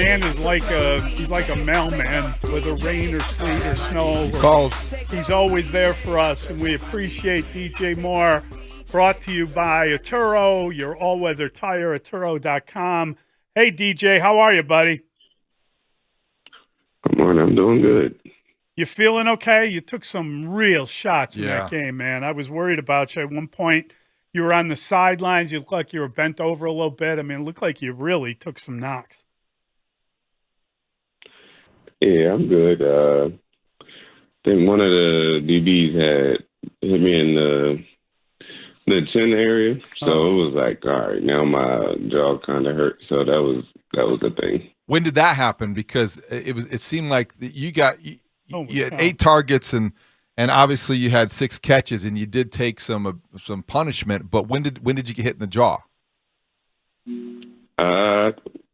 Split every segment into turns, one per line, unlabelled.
man is he's like a mailman, whether rain or sleet or snow.
Calls.
He's always there for us, and we appreciate DJ Moore. Brought to you by Atturo, your all-weather tire, Atturo.com. Hey, DJ, how are you, buddy?
Good morning. I'm doing good.
You feeling okay? You took some real shots in
Yeah.
that game, man. I was worried about you. At one point, you were on the sidelines. You looked like you were bent over a little bit. I mean, it looked like you really took some knocks.
Yeah, I'm good. I think one of the DBs had hit me in the chin area, so it was like, all right, now my jaw kind of hurt. So that was the thing.
When did that happen? Because it seemed like you had
God.
8 targets and obviously you had 6 catches and you did take some punishment. But when did you get hit in the jaw?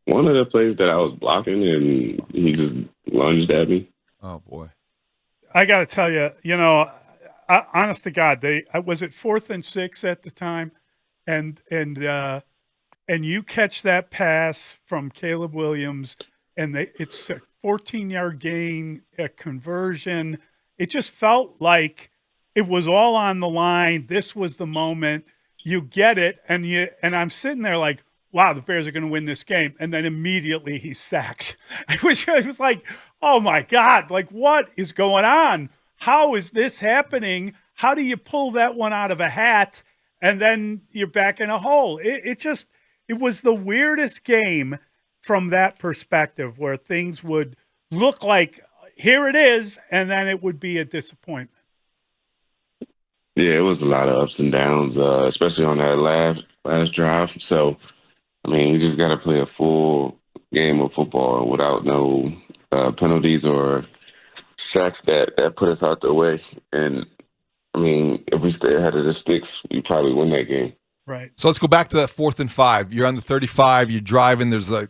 One of the plays that I was blocking, and he just lunged at me.
Oh boy!
I got to tell you, honest to God, was it 4th and 6 at the time, and you catch that pass from Caleb Williams, and it's a 14-yard gain, a conversion. It just felt like it was all on the line. This was the moment. You get it, and I'm sitting there like, wow, the Bears are going to win this game. And then immediately he's sacked. It was like, oh, my God, like what is going on? How is this happening? How do you pull that one out of a hat and then you're back in a hole? It was the weirdest game from that perspective where things would look like, here it is, and then it would be a disappointment.
Yeah, it was a lot of ups and downs, especially on that last drive. So, I mean, we just got to play a full game of football without no penalties or sacks that put us out the way. And, I mean, if we stay ahead of the sticks, we probably win that game.
Right.
So let's go back to that 4th and 5. You're on the 35. You're driving. There's a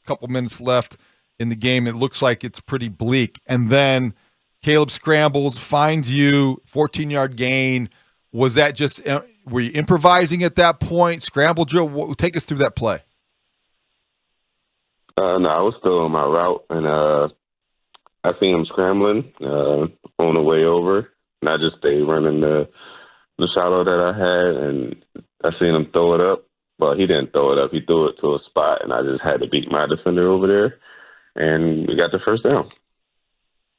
couple minutes left in the game. It looks like it's pretty bleak. And then Caleb scrambles, finds you, 14-yard gain. Was that just were you improvising at that point? Scramble drill? Take us through that play.
No, I was still on my route, and I seen him scrambling on the way over, and I just stayed running the shallow that I had, and I seen him throw it up. Well, he didn't throw it up. He threw it to a spot, and I just had to beat my defender over there, and we got the first down.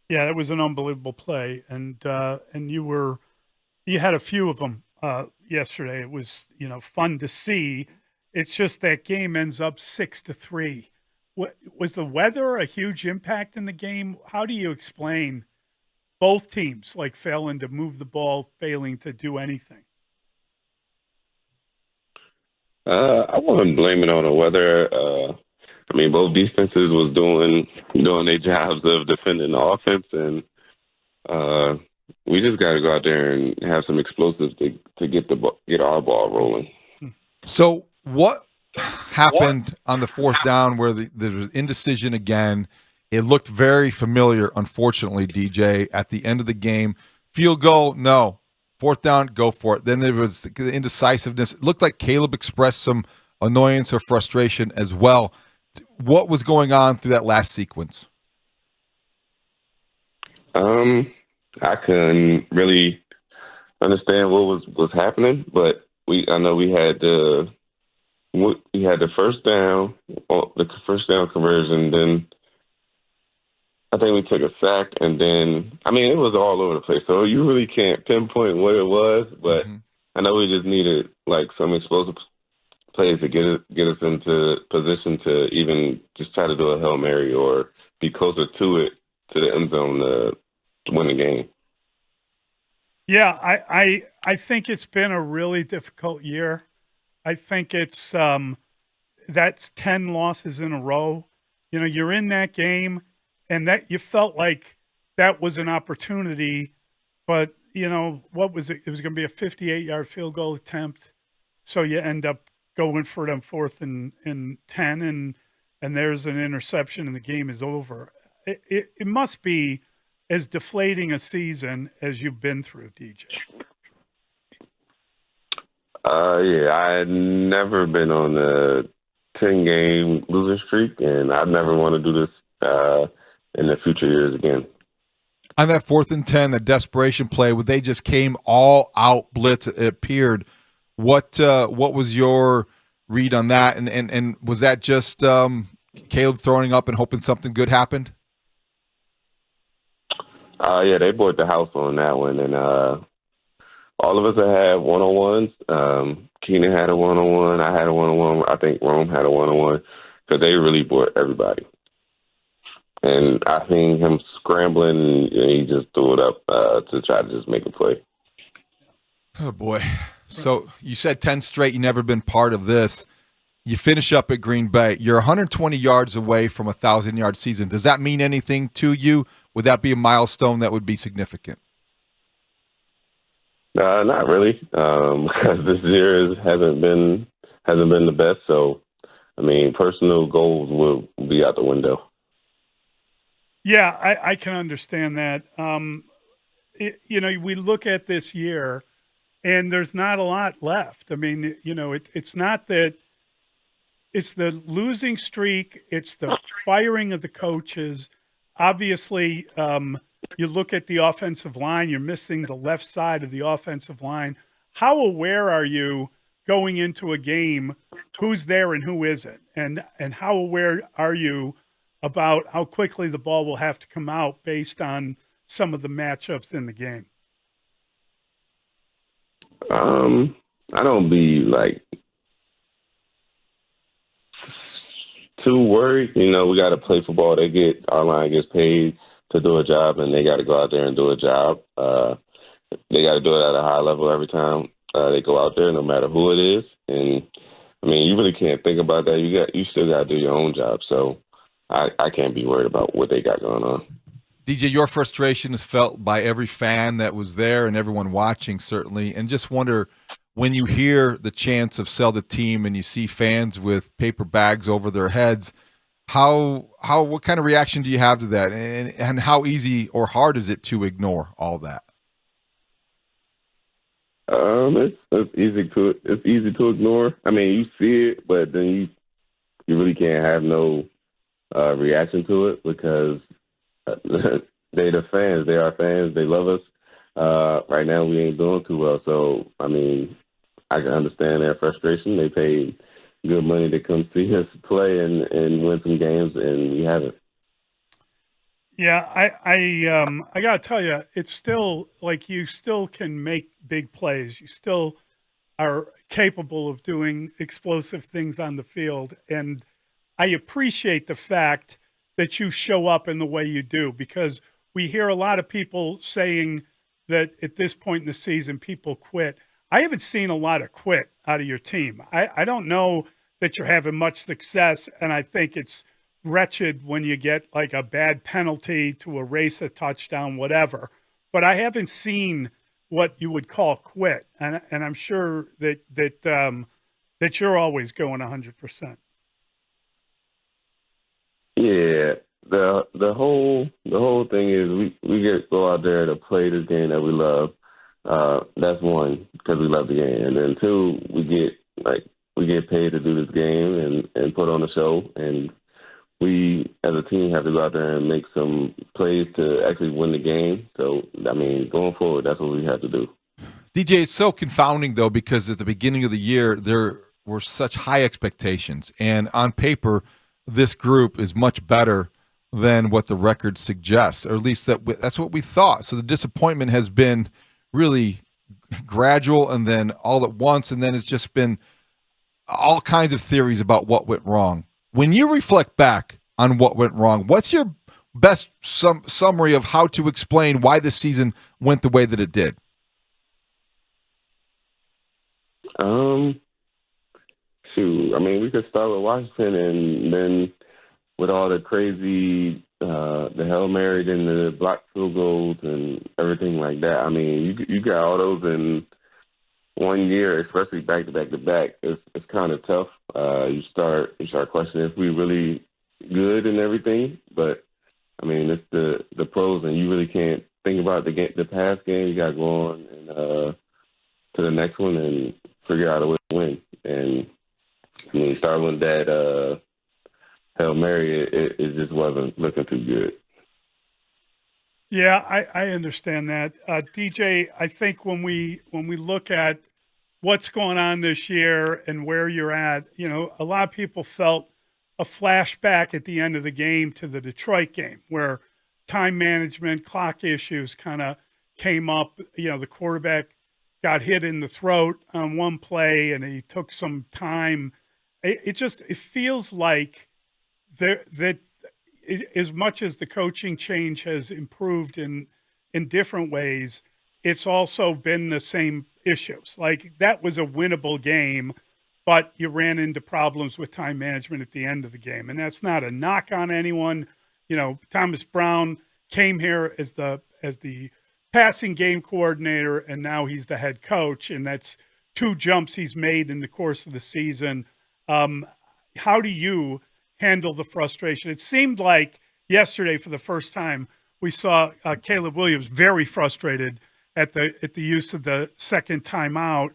Yeah, that was an unbelievable play, and you had a few of them yesterday. It was fun to see. It's just that game ends up 6-3. What was the weather a huge impact in the game? How do you explain both teams failing to move the ball, failing to do anything?
I wouldn't blame it on the weather. I mean, both defenses was doing their jobs of defending the offense, and we just got to go out there and have some explosives to get our ball rolling.
So what happened on the 4th down where there was indecision again? It looked very familiar, unfortunately, DJ, at the end of the game. Field goal, no. 4th down, go for it. Then there was the indecisiveness. It looked like Caleb expressed some annoyance or frustration as well. What was going on through that last sequence?
I couldn't really understand what was happening, but I know we had the first down, conversion. Then I think we took a sack, and then it was all over the place. So you really can't pinpoint what it was, but I know we just needed some explosive plays to get us into position to even just try to do a Hail Mary or be closer to the end zone to win the game.
Yeah, I think it's been a really difficult year. I think it's that's 10 losses in a row. You're in that game, and that you felt like that was an opportunity, but what was it? It was going to be a 58-yard field goal attempt, so you end up going for them 4th and 10, and there's an interception, and the game is over. It must be as deflating a season as you've been through, DJ.
Yeah, I had never been on a 10-game losing streak, and I never want to do this in the future years again.
On that 4th and 10, the desperation play where they just came all out blitz, it appeared. What was your read on that? And was that just Caleb throwing up and hoping something good happened?
Yeah, they bought the house on that one, and all of us had one-on-ones. Keenan had a one-on-one. I had a one-on-one. I think Rome had a one-on-one, because they really bought everybody. And I seen him scrambling, and he just threw it up to try to just make a play.
Oh, boy. So you said 10 straight. You never been part of this. You finish up at Green Bay. You're 120 yards away from a 1,000-yard season. Does that mean anything to you? Would that be a milestone that would be significant?
Not really, because this year hasn't been the best. So, I mean, personal goals will be out the window.
Yeah, I can understand that. We look at this year, and there's not a lot left. I mean, it's not that it's the losing streak, it's the firing of the coaches. Obviously, you look at the offensive line, you're missing the left side of the offensive line. How aware are you going into a game who's there and who isn't? And how aware are you about how quickly the ball will have to come out based on some of the matchups in the game?
I don't be too worried. We got to play football. Our line gets paid to do a job, and they got to go out there and do a job. They got to do it at a high level every time they go out there, no matter who it is. And I mean, you really can't think about that. You still got to do your own job. So I can't be worried about what they got going on.
DJ, your frustration is felt by every fan that was there and everyone watching, certainly. And just wonder, when you hear the chants of sell the team and you see fans with paper bags over their heads, what kind of reaction do you have to that? And how easy or hard is it to ignore all that?
It's easy to ignore. I mean, you see it, but then you really can't have no reaction to it, because they the fans. They are fans. They love us. Right now, we ain't doing too well. So, I mean, I can understand their frustration. They paid good money to come see us play and win some games, and we haven't.
Yeah, I got to tell you, it's still like you still can make big plays. You still are capable of doing explosive things on the field. And I appreciate the fact that you show up in the way you do, because we hear a lot of people saying that at this point in the season, people quit. I haven't seen a lot of quit out of your team. I don't know that you're having much success, and I think it's wretched when you get like a bad penalty to erase a touchdown, whatever. But I haven't seen what you would call quit, and I'm sure that you're always going 100%.
Yeah, the whole thing is we go out there to play this game that we love. That's one, because we love the game, and then two, we get paid to do this game and put on the show, and we as a team have to go out there and make some plays to actually win the game. So, I mean, going forward, that's what we have to do.
DJ, it's so confounding, though, because at the beginning of the year, there were such high expectations. And on paper, this group is much better than what the record suggests, or at least that's what we thought. So the disappointment has been really gradual and then all at once, and then it's just been all kinds of theories about what went wrong. When you reflect back on what went wrong, what's your best summary of how to explain why this season went the way that it did?
I mean, we could start with Washington, and then with all the crazy, the Hail Mary and the blocked field goals and everything like that. I mean, you got all those in 1 year, especially back to back to back. It's kind of tough. You start questioning if we really good and everything. But I mean, it's the pros, and you really can't think about the past game. You got to go on and to the next one and figure out a way to win. And I mean, starting with that Hail Mary, it just wasn't looking too good.
Yeah, I understand that. DJ, I think when we look at what's going on this year and where you're at, a lot of people felt a flashback at the end of the game to the Detroit game where time management, clock issues kind of came up. The quarterback got hit in the throat on one play and he took some time. It feels like that as much as the coaching change has improved in different ways, it's also been the same issues. Like that was a winnable game, but you ran into problems with time management at the end of the game. And that's not a knock on anyone. Thomas Brown came here as the passing game coordinator, and now he's the head coach, and that's two jumps he's made in the course of the season. How do you handle the frustration? It seemed like yesterday, for the first time, we saw Caleb Williams very frustrated at the use of the second timeout.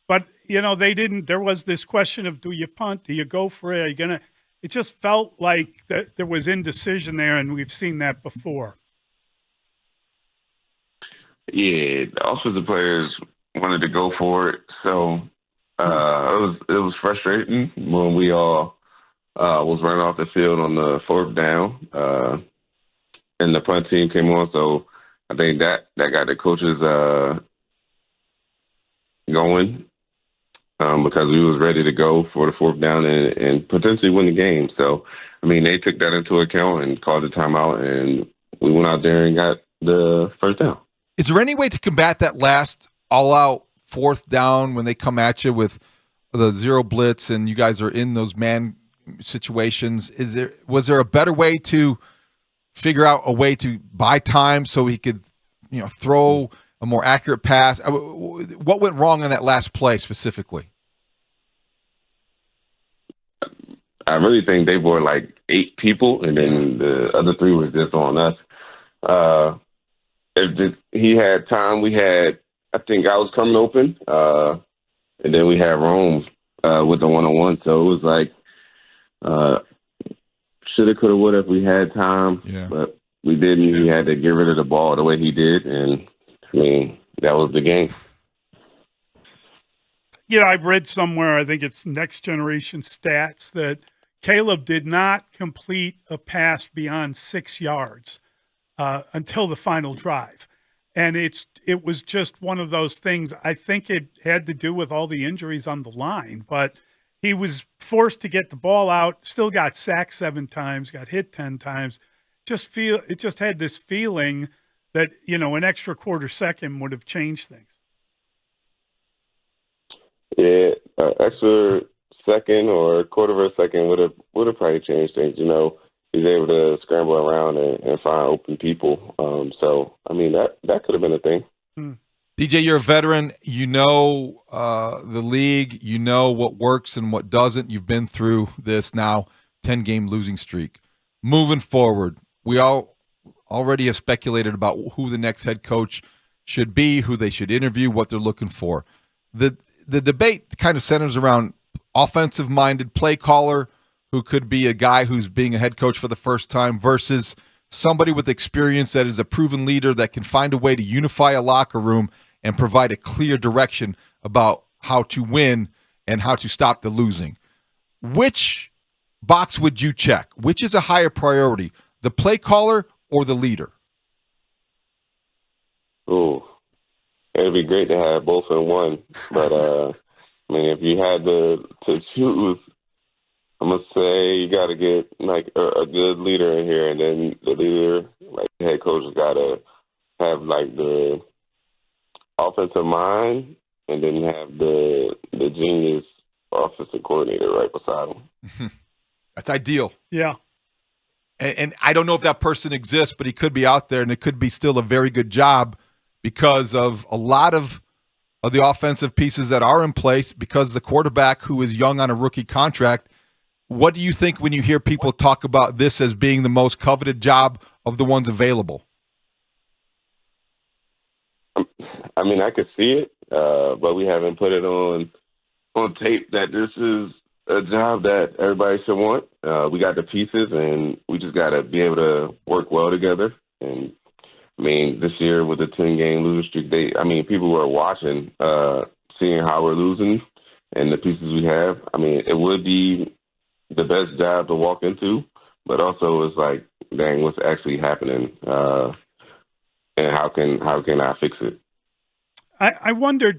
But they didn't. There was this question of, do you punt? Do you go for it? Are you gonna? It just felt like that there was indecision there, and we've seen that before.
Yeah, the offensive players wanted to go for it, so it was frustrating when we all was running off the field on the fourth down, and the punt team came on. So I think that got the coaches going because we was ready to go for the fourth down and potentially win the game. So, I mean, they took that into account and called the timeout, and we went out there and got the first down.
Is there any way to combat that last all-out fourth down when they come at you with the zero blitz and you guys are in those man situations? Was there a better way to figure out a way to buy time so he could, throw a more accurate pass? What went wrong on that last play specifically?
I really think they were like 8 people, and then the other 3 was just on us. He had time. I think I was coming open, and then we had Holmes with the one-on-one. So it was like, shoulda, coulda, woulda if we had time, but we didn't. He had to get rid of the ball the way he did, and I mean, that was the game.
I've read somewhere, I think it's Next Generation Stats, that Caleb did not complete a pass beyond 6 yards until the final drive. And it was just one of those things. I think it had to do with all the injuries on the line, but he was forced to get the ball out, still got sacked 7 times, got hit 10 times. It just had this feeling that, an extra quarter second would have changed things.
Yeah, extra second or a quarter of a second would have probably changed things. He's able to scramble around and find open people. So I mean that could have been a thing.
DJ, you're a veteran. You know the league. You know what works and what doesn't. You've been through this now 10-game losing streak. Moving forward, we all already have speculated about who the next head coach should be, who they should interview, what they're looking for. The debate kind of centers around offensive-minded play caller who could be a guy who's being a head coach for the first time versus somebody with experience that is a proven leader that can find a way to unify a locker room and provide a clear direction about how to win and how to stop the losing. Which box would you check? Which is a higher priority, the play caller or the leader?
Oh, it'd be great to have both in one. But, I mean, if you had to choose, I'm going to say you got to get, like, a good leader in here. And then the leader, like, the head coach has got to have, like, the offensive mind and then have the genius offensive coordinator right beside him.
That's ideal.
Yeah.
And I don't know if that person exists, but he could be out there, and it could be still a very good job because of a lot of the offensive pieces that are in place, because the quarterback who is young on a rookie contract. What do you think when you hear people talk about this as being the most coveted job of the ones available?
I mean, I could see it, but we haven't put it on tape that this is a job that everybody should want. We got the pieces, and we just got to be able to work well together. And I mean, this year with the 10-game losing streak, people were watching, seeing how we're losing and the pieces we have. I mean, it would be the best job to walk into, but also it's like, dang, what's actually happening, and how can I fix it?
I wonder,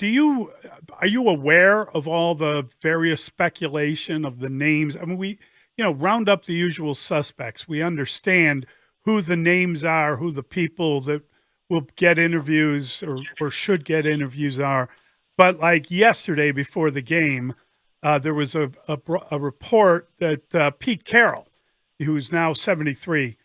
are you aware of all the various speculation of the names? I mean, we, round up the usual suspects. We understand who the names are, who the people that will get interviews or should get interviews are. But like yesterday before the game, there was a report that Pete Carroll, who's now 73,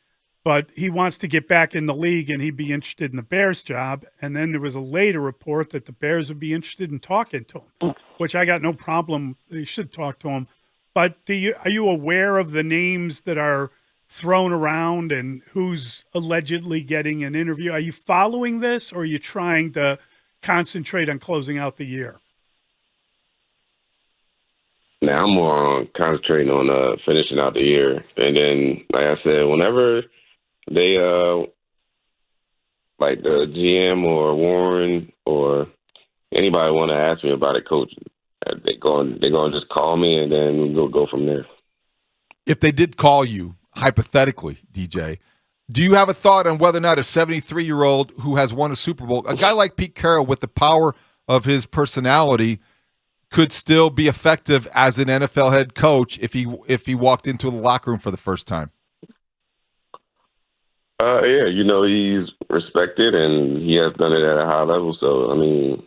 but he wants to get back in the league and he'd be interested in the Bears job. And then there was a later report that the Bears would be interested in talking to him, which I got no problem. They should talk to him. But are you aware of the names that are thrown around and who's allegedly getting an interview? Are you following this, or are you trying to concentrate on closing out the year?
Now I'm more on concentrating on finishing out the year. And then, like I said, whenever they like the GM or Warren or anybody want to ask me about it, coach, they're going to just call me, and then we'll go from there.
If they did call you, hypothetically, DJ, do you have a thought on whether or not a 73-year-old who has won a Super Bowl, a guy like Pete Carroll with the power of his personality, could still be effective as an NFL head coach if he walked into the locker room for the first time?
Yeah, he's respected, and he has done it at a high level. So, I mean,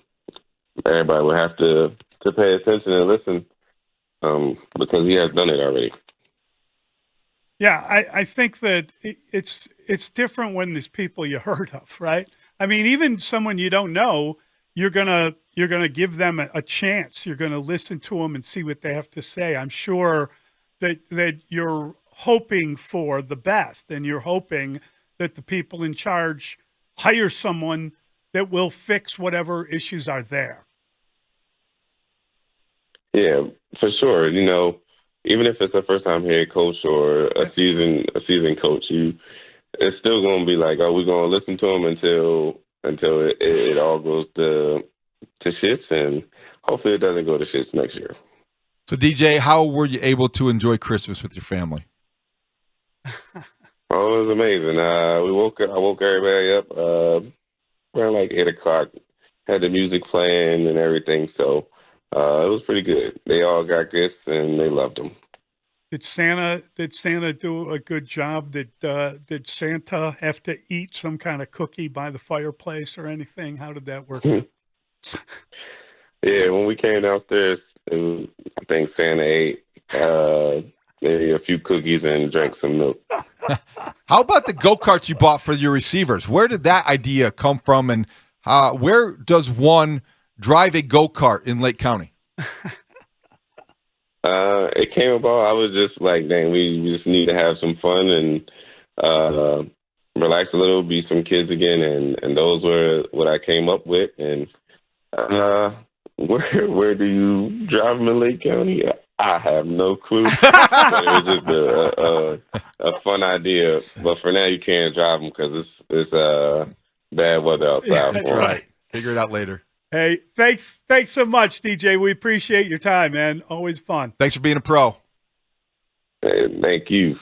everybody would have to pay attention and listen, because he has done it already.
Yeah, I think that it's different when there's people you heard of, right? I mean, even someone you don't know, you're gonna give them a chance. You're gonna listen to them and see what they have to say. I'm sure that you're hoping for the best, and you're hoping that the people in charge hire someone that will fix whatever issues are there.
Yeah, for sure. Even if it's a first-time head coach or a seasoned coach, it's still going to be like, we're going to listen to them until it all goes to shits, and hopefully it doesn't go to shits next year.
So, DJ, how were you able to enjoy Christmas with your family?
Oh, it was amazing. I woke everybody up around like 8 o'clock. Had the music playing and everything, so it was pretty good. They all got gifts and they loved them.
Did Santa do a good job? Did Santa have to eat some kind of cookie by the fireplace or anything? How did that work out?
Yeah, when we came downstairs, I think Santa ate maybe a few cookies and drank some milk.
How about the go-karts you bought for your receivers? Where did that idea come from, and where does one drive a go-kart in Lake County?
It came about, I was just like, dang, we just need to have some fun and relax a little, be some kids again, and those were what I came up with. And where do you drive them in Lake County? I have no clue. But it was just a fun idea. But for now, you can't drive them because it's bad weather outside.
Yeah, that's right.
Figure it out later.
Hey, thanks so much, DJ. We appreciate your time, man. Always fun.
Thanks for being a pro.
Hey, thank you.